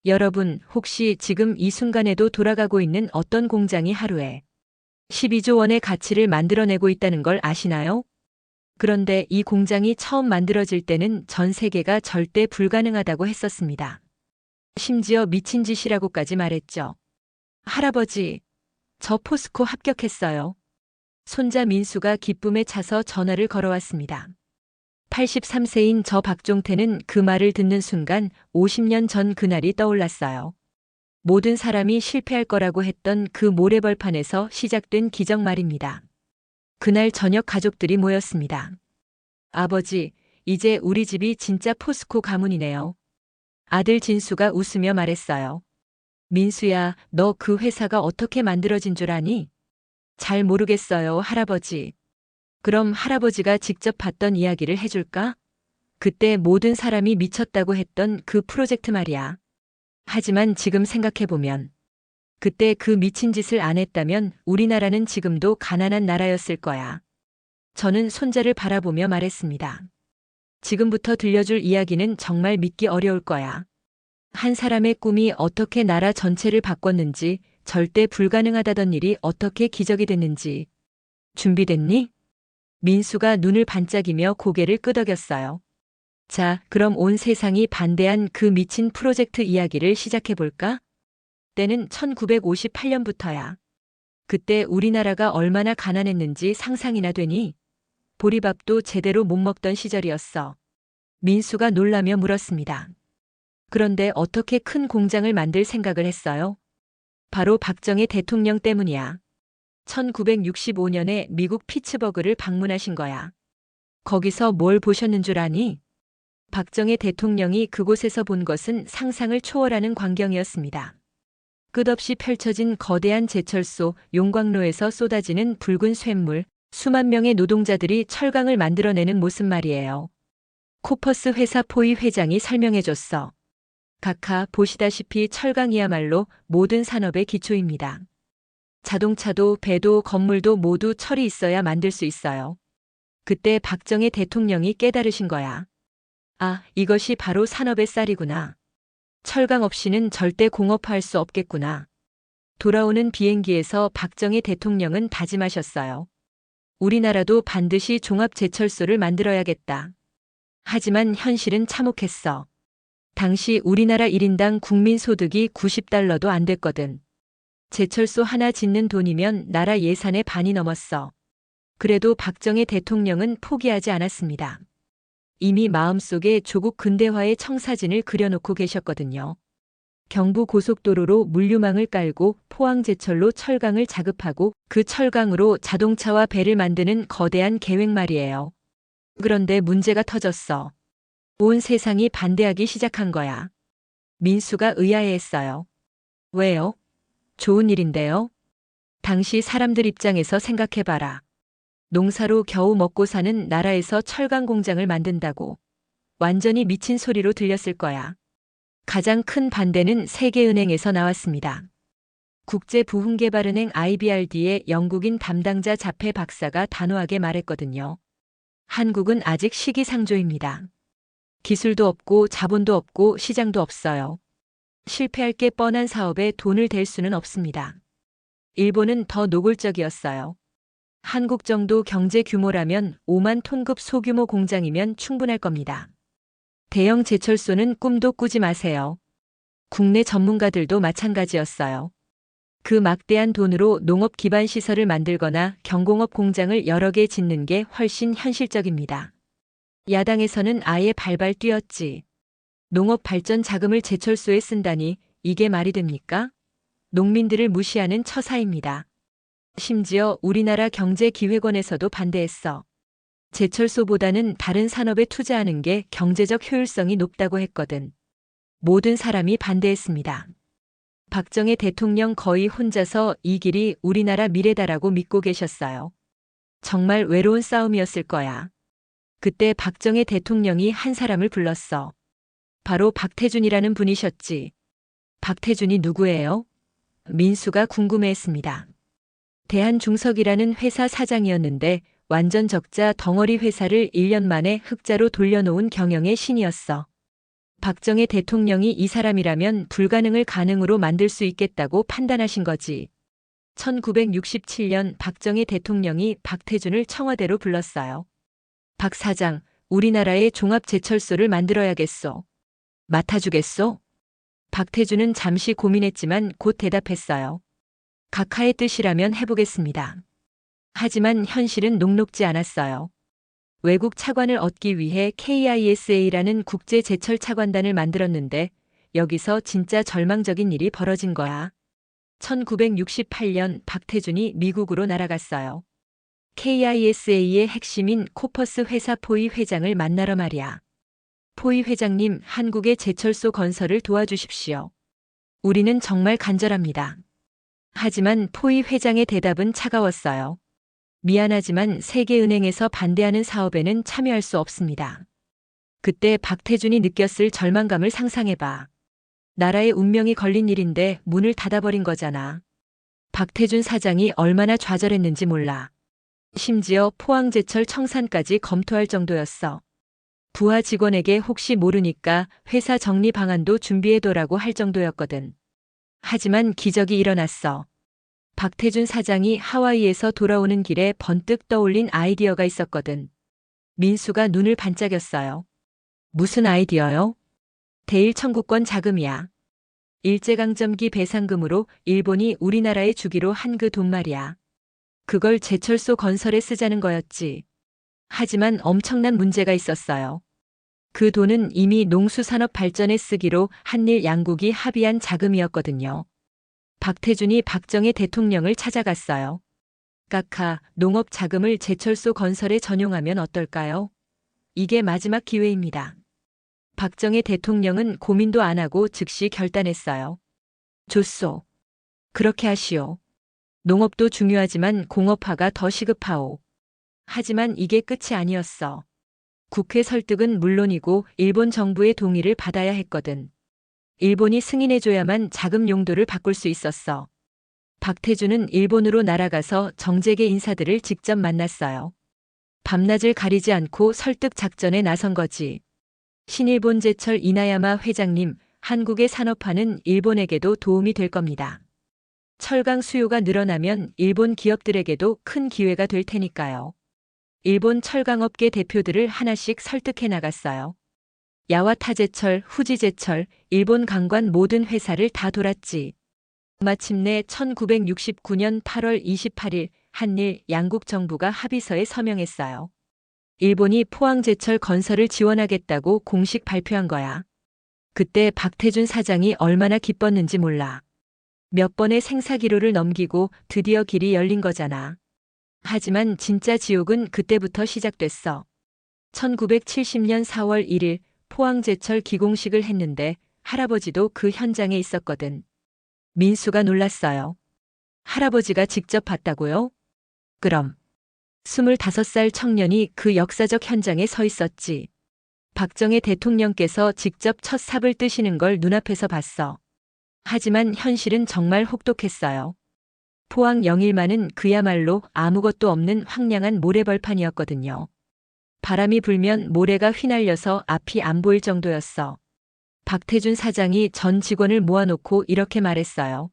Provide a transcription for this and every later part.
여러분, 혹시 지금 이 순간에도 돌아가고 있는 어떤 공장이 하루에 12조 원의 가치를 만들어내고 있다는 걸 아시나요? 그런데 이 공장이 처음 만들어질 때는 전 세계가 절대 불가능하다고 했었습니다. 심지어 미친 짓이라고까지 말했죠. 할아버지, 저 포스코 합격했어요. 손자 민수가 기쁨에 차서 전화를 걸어왔습니다. 83세인 저 박종태는 그 말을 듣는 순간 50년 전 그날이 떠올랐어요. 모든 사람이 실패할 거라고 했던 그 모래벌판에서 시작된 기적 말입니다. 그날 저녁 가족들이 모였습니다. 아버지, 이제 우리 집이 진짜 포스코 가문이네요. 아들 진수가 웃으며 말했어요. 민수야, 너 그 회사가 어떻게 만들어진 줄 아니? 잘 모르겠어요, 할아버지. 그럼 할아버지가 직접 봤던 이야기를 해줄까? 그때 모든 사람이 미쳤다고 했던 그 프로젝트 말이야. 하지만 지금 생각해보면 그때 그 미친 짓을 안 했다면 우리나라는 지금도 가난한 나라였을 거야. 저는 손자를 바라보며 말했습니다. 지금부터 들려줄 이야기는 정말 믿기 어려울 거야. 한 사람의 꿈이 어떻게 나라 전체를 바꿨는지, 절대 불가능하다던 일이 어떻게 기적이 됐는지. 준비됐니? 민수가 눈을 반짝이며 고개를 끄덕였어요. 자, 그럼 온 세상이 반대한 그 미친 프로젝트 이야기를 시작해볼까? 때는 1958년부터야. 그때 우리나라가 얼마나 가난했는지 상상이나 되니? 보리밥도 제대로 못 먹던 시절이었어. 민수가 놀라며 물었습니다. 그런데 어떻게 큰 공장을 만들 생각을 했어요? 바로 박정희 대통령 때문이야. 1965년에 미국 피츠버그를 방문하신 거야. 거기서 뭘 보셨는 줄 아니? 박정희 대통령이 그곳에서 본 것은 상상을 초월하는 광경이었습니다. 끝없이 펼쳐진 거대한 제철소, 용광로에서 쏟아지는 붉은 쇳물, 수만 명의 노동자들이 철강을 만들어내는 모습 말이에요. 코퍼스 회사 포이 회장이 설명해줬어. 각하, 보시다시피 철강이야말로 모든 산업의 기초입니다. 자동차도 배도 건물도 모두 철이 있어야 만들 수 있어요. 그때 박정희 대통령이 깨달으신 거야. 아, 이것이 바로 산업의 쌀이구나. 철강 없이는 절대 공업화할 수 없겠구나. 돌아오는 비행기에서 박정희 대통령은 다짐하셨어요. 우리나라도 반드시 종합제철소를 만들어야겠다. 하지만 현실은 참혹했어. 당시 우리나라 1인당 국민소득이 90달러도 안 됐거든. 제철소 하나 짓는 돈이면 나라 예산의 반이 넘었어. 그래도 박정희 대통령은 포기하지 않았습니다. 이미 마음속에 조국 근대화의 청사진을 그려놓고 계셨거든요. 경부 고속도로로 물류망을 깔고 포항제철로 철강을 자급하고 그 철강으로 자동차와 배를 만드는 거대한 계획 말이에요. 그런데 문제가 터졌어. 온 세상이 반대하기 시작한 거야. 민수가 의아해했어요. 왜요? 좋은 일인데요. 당시 사람들 입장에서 생각해봐라. 농사로 겨우 먹고 사는 나라에서 철강 공장을 만든다고. 완전히 미친 소리로 들렸을 거야. 가장 큰 반대는 세계은행에서 나왔습니다. 국제부흥개발은행 IBRD의 영국인 담당자 자페 박사가 단호하게 말했거든요. 한국은 아직 시기상조입니다. 기술도 없고 자본도 없고 시장도 없어요. 실패할 게 뻔한 사업에 돈을 댈 수는 없습니다. 일본은 더 노골적이었어요. 한국 정도 경제 규모라면 5만 톤급 소규모 공장이면 충분할 겁니다. 대형 제철소는 꿈도 꾸지 마세요. 국내 전문가들도 마찬가지였어요. 그 막대한 돈으로 농업 기반 시설을 만들거나 경공업 공장을 여러 개 짓는 게 훨씬 현실적입니다. 야당에서는 아예 발발 뛰었지. 농업 발전 자금을 제철소에 쓴다니 이게 말이 됩니까? 농민들을 무시하는 처사입니다. 심지어 우리나라 경제기획원에서도 반대했어. 제철소보다는 다른 산업에 투자하는 게 경제적 효율성이 높다고 했거든. 모든 사람이 반대했습니다. 박정희 대통령 거의 혼자서 이 길이 우리나라 미래다라고 믿고 계셨어요. 정말 외로운 싸움이었을 거야. 그때 박정희 대통령이 한 사람을 불렀어. 바로 박태준이라는 분이셨지. 박태준이 누구예요? 민수가 궁금해했습니다. 대한중석이라는 회사 사장이었는데 완전 적자 덩어리 회사를 1년 만에 흑자로 돌려놓은 경영의 신이었어. 박정희 대통령이 이 사람이라면 불가능을 가능으로 만들 수 있겠다고 판단하신 거지. 1967년 박정희 대통령이 박태준을 청와대로 불렀어요. 박 사장, 우리나라에 종합제철소를 만들어야겠소. 맡아주겠소? 박태준은 잠시 고민했지만 곧 대답했어요. 각하의 뜻이라면 해보겠습니다. 하지만 현실은 녹록지 않았어요. 외국 차관을 얻기 위해 KISA라는 국제제철차관단을 만들었는데 여기서 진짜 절망적인 일이 벌어진 거야. 1968년 박태준이 미국으로 날아갔어요. KISA의 핵심인 코퍼스 회사 포이 회장을 만나러 말이야. 포이 회장님, 한국의 제철소 건설을 도와주십시오. 우리는 정말 간절합니다. 하지만 포이 회장의 대답은 차가웠어요. 미안하지만 세계은행에서 반대하는 사업에는 참여할 수 없습니다. 그때 박태준이 느꼈을 절망감을 상상해봐. 나라의 운명이 걸린 일인데 문을 닫아버린 거잖아. 박태준 사장이 얼마나 좌절했는지 몰라. 심지어 포항제철 청산까지 검토할 정도였어. 부하 직원에게 혹시 모르니까 회사 정리 방안도 준비해둬라고 할 정도였거든. 하지만 기적이 일어났어. 박태준 사장이 하와이에서 돌아오는 길에 번뜩 떠올린 아이디어가 있었거든. 민수가 눈을 반짝였어요. 무슨 아이디어요? 대일 청구권 자금이야. 일제강점기 배상금으로 일본이 우리나라에 주기로 한 그 돈 말이야. 그걸 제철소 건설에 쓰자는 거였지. 하지만 엄청난 문제가 있었어요. 그 돈은 이미 농수산업 발전에 쓰기로 한일 양국이 합의한 자금이었거든요. 박태준이 박정희 대통령을 찾아갔어요. 각하, 농업 자금을 제철소 건설에 전용하면 어떨까요? 이게 마지막 기회입니다. 박정희 대통령은 고민도 안 하고 즉시 결단했어요. 좋소. 그렇게 하시오. 농업도 중요하지만 공업화가 더 시급하오. 하지만 이게 끝이 아니었어. 국회 설득은 물론이고 일본 정부의 동의를 받아야 했거든. 일본이 승인해줘야만 자금 용도를 바꿀 수 있었어. 박태준은 일본으로 날아가서 정재계 인사들을 직접 만났어요. 밤낮을 가리지 않고 설득 작전에 나선 거지. 신일본 제철 이나야마 회장님, 한국의 산업화는 일본에게도 도움이 될 겁니다. 철강 수요가 늘어나면 일본 기업들에게도 큰 기회가 될 테니까요. 일본 철강업계 대표들을 하나씩 설득해 나갔어요. 야와타제철, 후지제철, 일본 강관 모든 회사를 다 돌았지. 마침내 1969년 8월 28일 한일 양국 정부가 합의서에 서명했어요. 일본이 포항제철 건설을 지원하겠다고 공식 발표한 거야. 그때 박태준 사장이 얼마나 기뻤는지 몰라. 몇 번의 생사기로를 넘기고 드디어 길이 열린 거잖아. 하지만 진짜 지옥은 그때부터 시작됐어. 1970년 4월 1일 포항제철 기공식을 했는데 할아버지도 그 현장에 있었거든. 민수가 놀랐어요. 할아버지가 직접 봤다고요? 그럼. 25살 청년이 그 역사적 현장에 서 있었지. 박정희 대통령께서 직접 첫 삽을 뜨시는 걸 눈앞에서 봤어. 하지만 현실은 정말 혹독했어요. 포항 영일만은 그야말로 아무것도 없는 황량한 모래벌판이었거든요. 바람이 불면 모래가 휘날려서 앞이 안 보일 정도였어. 박태준 사장이 전 직원을 모아놓고 이렇게 말했어요.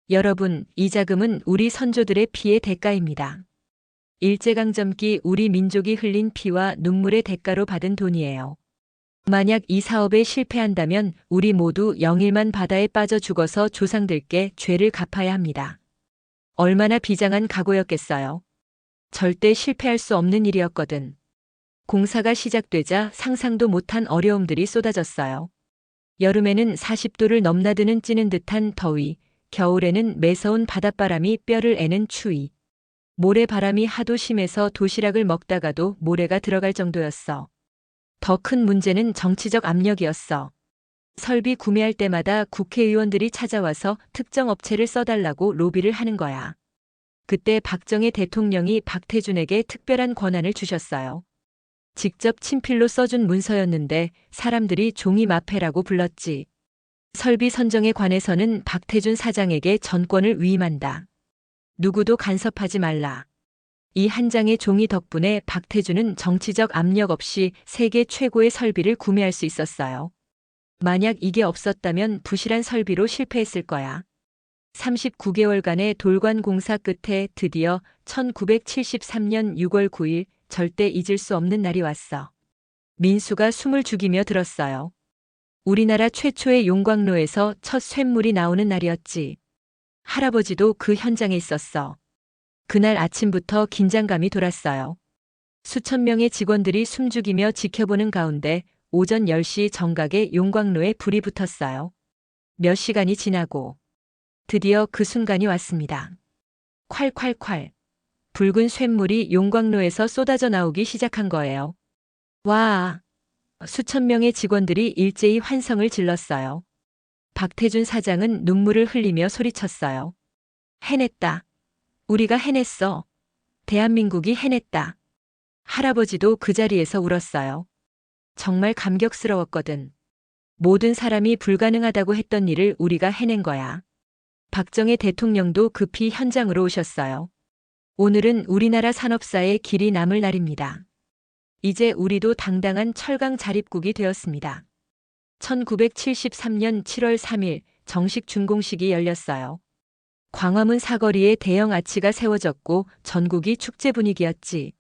여러분, 이 자금은 우리 선조들의 피의 대가입니다. 일제강점기 우리 민족이 흘린 피와 눈물의 대가로 받은 돈이에요. 만약 이 사업에 실패한다면 우리 모두 영일만 바다에 빠져 죽어서 조상들께 죄를 갚아야 합니다. 얼마나 비장한 각오였겠어요. 절대 실패할 수 없는 일이었거든. 공사가 시작되자 상상도 못한 어려움들이 쏟아졌어요. 여름에는 40도를 넘나드는 찌는 듯한 더위, 겨울에는 매서운 바닷바람이 뼈를 애는 추위. 모래바람이 하도 심해서 도시락을 먹다가도 모래가 들어갈 정도였어. 더 큰 문제는 정치적 압력이었어. 설비 구매할 때마다 국회의원들이 찾아와서 특정 업체를 써달라고 로비를 하는 거야. 그때 박정희 대통령이 박태준에게 특별한 권한을 주셨어요. 직접 친필로 써준 문서였는데 사람들이 종이 마패라고 불렀지. 설비 선정에 관해서는 박태준 사장에게 전권을 위임한다. 누구도 간섭하지 말라. 이 한 장의 종이 덕분에 박태준은 정치적 압력 없이 세계 최고의 설비를 구매할 수 있었어요. 만약 이게 없었다면 부실한 설비로 실패했을 거야. 39개월간의 돌관 공사 끝에 드디어 1973년 6월 9일 절대 잊을 수 없는 날이 왔어. 민수가 숨을 죽이며 들었어요. 우리나라 최초의 용광로에서 첫 쇳물이 나오는 날이었지. 할아버지도 그 현장에 있었어. 그날 아침부터 긴장감이 돌았어요. 수천 명의 직원들이 숨죽이며 지켜보는 가운데 오전 10시 정각에 용광로에 불이 붙었어요. 몇 시간이 지나고 드디어 그 순간이 왔습니다. 콸콸콸. 붉은 쇳물이 용광로에서 쏟아져 나오기 시작한 거예요. 와! 수천 명의 직원들이 일제히 환성을 질렀어요. 박태준 사장은 눈물을 흘리며 소리쳤어요. 해냈다. 우리가 해냈어. 대한민국이 해냈다. 할아버지도 그 자리에서 울었어요. 정말 감격스러웠거든. 모든 사람이 불가능하다고 했던 일을 우리가 해낸 거야. 박정희 대통령도 급히 현장으로 오셨어요. 오늘은 우리나라 산업사의 길이 남을 날입니다. 이제 우리도 당당한 철강 자립국이 되었습니다. 1973년 7월 3일 정식 준공식이 열렸어요. 광화문 사거리에 대형 아치가 세워졌고 전국이 축제 분위기였지.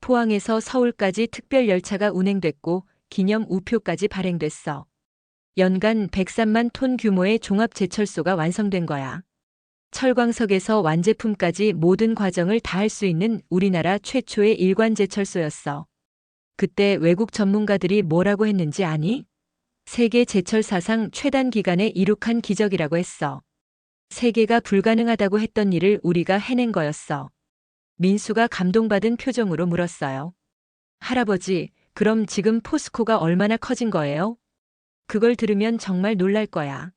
포항에서 서울까지 특별 열차가 운행됐고 기념 우표까지 발행됐어. 연간 103만 톤 규모의 종합 제철소가 완성된 거야. 철광석에서 완제품까지 모든 과정을 다 할 수 있는 우리나라 최초의 일관 제철소였어. 그때 외국 전문가들이 뭐라고 했는지 아니? 세계 제철 사상 최단 기간에 이룩한 기적이라고 했어. 세계가 불가능하다고 했던 일을 우리가 해낸 거였어. 민수가 감동받은 표정으로 물었어요. 할아버지, 그럼 지금 포스코가 얼마나 커진 거예요? 그걸 들으면 정말 놀랄 거야.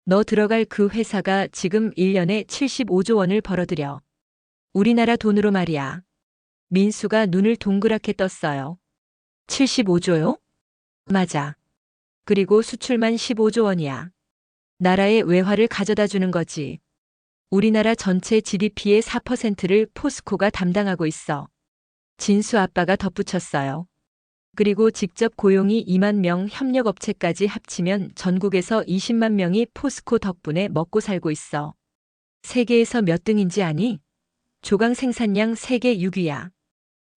너 들어갈 그 회사가 지금 1년에 75조 원을 벌어들여. 우리나라 돈으로 말이야. 민수가 눈을 동그랗게 떴어요. 75조요? 맞아. 그리고 수출만 15조 원이야. 나라의 외화를 가져다 주는 거지. 우리나라 전체 GDP의 4%를 포스코가 담당하고 있어. 진수 아빠가 덧붙였어요. 그리고 직접 고용이 2만 명 협력업체까지 합치면 전국에서 20만 명이 포스코 덕분에 먹고 살고 있어. 세계에서 몇 등인지 아니? 조강 생산량 세계 6위야.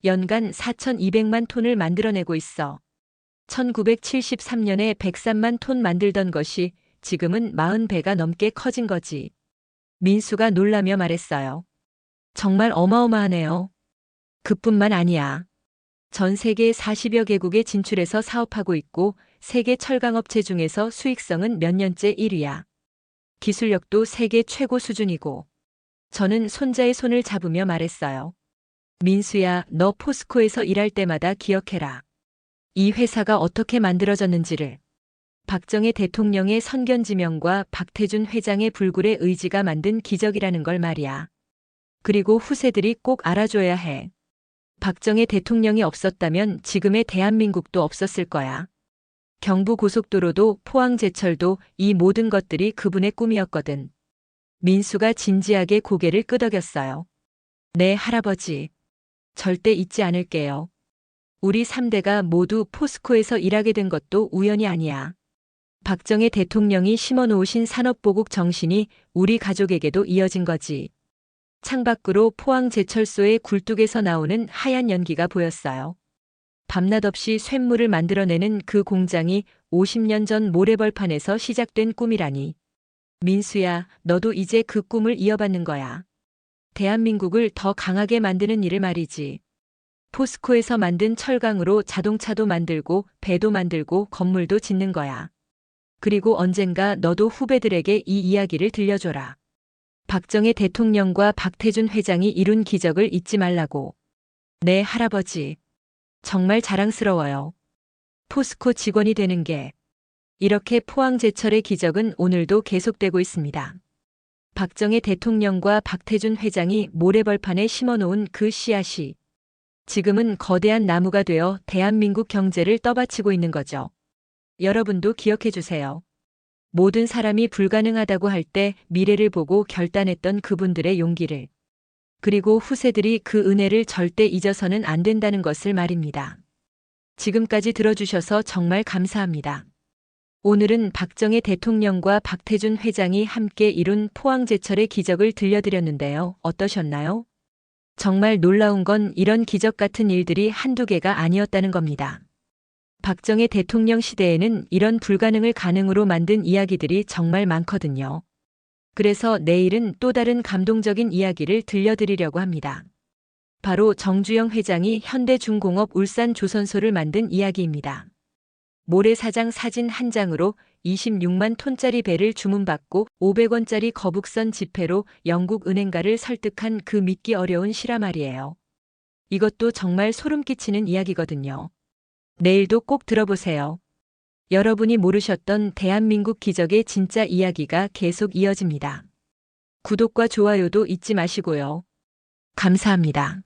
연간 4,200만 톤을 만들어내고 있어. 1973년에 103만 톤 만들던 것이 지금은 40배가 넘게 커진 거지. 민수가 놀라며 말했어요. 정말 어마어마하네요. 그뿐만 아니야. 전 세계 40여 개국에 진출해서 사업하고 있고 세계 철강업체 중에서 수익성은 몇 년째 1위야. 기술력도 세계 최고 수준이고. 저는 손자의 손을 잡으며 말했어요. 민수야, 너 포스코에서 일할 때마다 기억해라. 이 회사가 어떻게 만들어졌는지를. 박정희 대통령의 선견지명과 박태준 회장의 불굴의 의지가 만든 기적이라는 걸 말이야. 그리고 후세들이 꼭 알아줘야 해. 박정희 대통령이 없었다면 지금의 대한민국도 없었을 거야. 경부고속도로도 포항제철도 이 모든 것들이 그분의 꿈이었거든. 민수가 진지하게 고개를 끄덕였어요. 네, 할아버지. 절대 잊지 않을게요. 우리 3대가 모두 포스코에서 일하게 된 것도 우연이 아니야. 박정희 대통령이 심어놓으신 산업보국 정신이 우리 가족에게도 이어진 거지. 창밖으로 포항제철소의 굴뚝에서 나오는 하얀 연기가 보였어요. 밤낮 없이 쇳물을 만들어내는 그 공장이 50년 전 모래벌판에서 시작된 꿈이라니. 민수야, 너도 이제 그 꿈을 이어받는 거야. 대한민국을 더 강하게 만드는 일을 말이지. 포스코에서 만든 철강으로 자동차도 만들고 배도 만들고 건물도 짓는 거야. 그리고 언젠가 너도 후배들에게 이 이야기를 들려줘라. 박정희 대통령과 박태준 회장이 이룬 기적을 잊지 말라고. 네, 할아버지. 정말 자랑스러워요. 포스코 직원이 되는 게. 이렇게 포항제철의 기적은 오늘도 계속되고 있습니다. 박정희 대통령과 박태준 회장이 모래벌판에 심어놓은 그 씨앗이 지금은 거대한 나무가 되어 대한민국 경제를 떠받치고 있는 거죠. 여러분도 기억해 주세요. 모든 사람이 불가능하다고 할 때 미래를 보고 결단했던 그분들의 용기를. 그리고 후세들이 그 은혜를 절대 잊어서는 안 된다는 것을 말입니다. 지금까지 들어주셔서 정말 감사합니다. 오늘은 박정희 대통령과 박태준 회장이 함께 이룬 포항제철의 기적을 들려드렸는데요. 어떠셨나요? 정말 놀라운 건 이런 기적 같은 일들이 한두 개가 아니었다는 겁니다. 박정희 대통령 시대에는 이런 불가능을 가능으로 만든 이야기들이 정말 많거든요. 그래서 내일은 또 다른 감동적인 이야기를 들려드리려고 합니다. 바로 정주영 회장이 현대중공업 울산조선소를 만든 이야기입니다. 모래사장 사진 한 장으로 26만 톤짜리 배를 주문받고 500원짜리 거북선 지폐로 영국 은행가를 설득한 그 믿기 어려운 실화 말이에요. 이것도 정말 소름 끼치는 이야기거든요. 내일도 꼭 들어보세요. 여러분이 모르셨던 대한민국 기적의 진짜 이야기가 계속 이어집니다. 구독과 좋아요도 잊지 마시고요. 감사합니다.